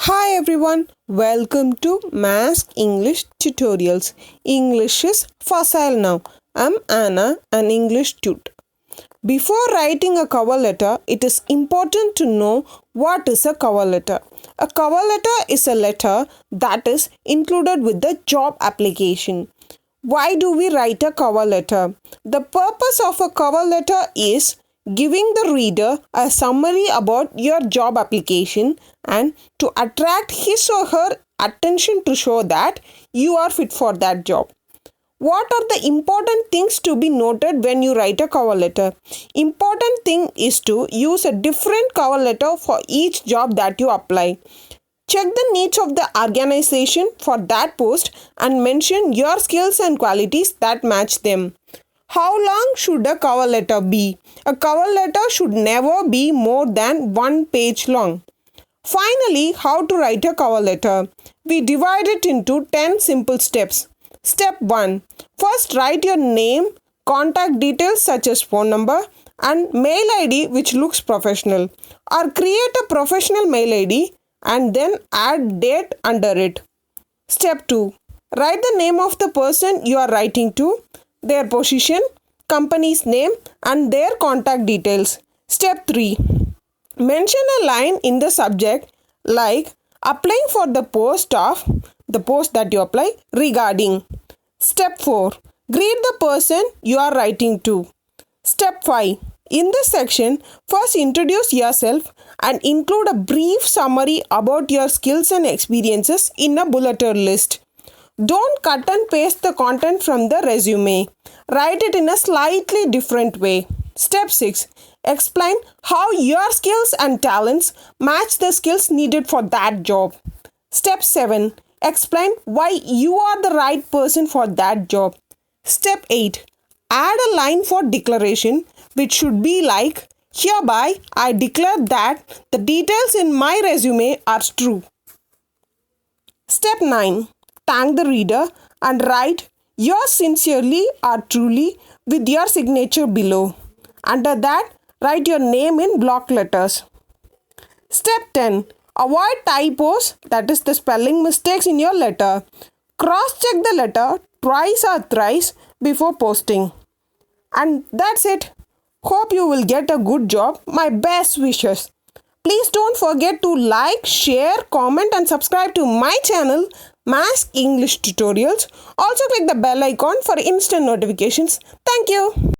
Hi everyone, welcome to Mask English Tutorials. English is facile now. I'm Anna, an English tutor. Before writing a cover letter, it is important to know what is a cover letter. A cover letter is a letter that is included with the job application. Why do we write a cover letter? The purpose of a cover letter is giving the reader a summary about your job application and to attract his or her attention to show that you are fit for that job. What are the important things to be noted when you write a cover letter? Important thing is to use a different cover letter for each job that you apply. Check the needs of the organization for that post and mention your skills and qualities that match them. How long should a cover letter be? A cover letter should never be more than 1 page long. Finally, how to write a cover letter? We divide it into 10 simple steps. Step 1. First, write your name, contact details such as phone number and mail ID which looks professional. Or create a professional mail ID and then add date under it. Step 2. Write the name of the person you are writing to, their position, company's name and their contact details. Step 3. Mention a line in the subject like applying for the post that you apply regarding. Step 4. Greet the person you are writing to. Step 5. In this section, first introduce yourself and include a brief summary about your skills and experiences in a bulleted list. Don't cut and paste the content from the resume. Write it in a slightly different way. Step 6. Explain how your skills and talents match the skills needed for that job. Step 7. Explain why you are the right person for that job. Step 8. Add a line for declaration which should be like, hereby I declare that the details in my resume are true. Step 9. Thank the reader and write yours sincerely or truly with your signature below. Under that, write your name in block letters. Step 10. Avoid typos, that is the spelling mistakes in your letter. Cross-check the letter twice or thrice before posting. And that's it. Hope you will get a good job. My best wishes. Please don't forget to like, share, comment and subscribe to my channel Mask English Tutorials. Also click the bell icon for instant notifications. Thank you.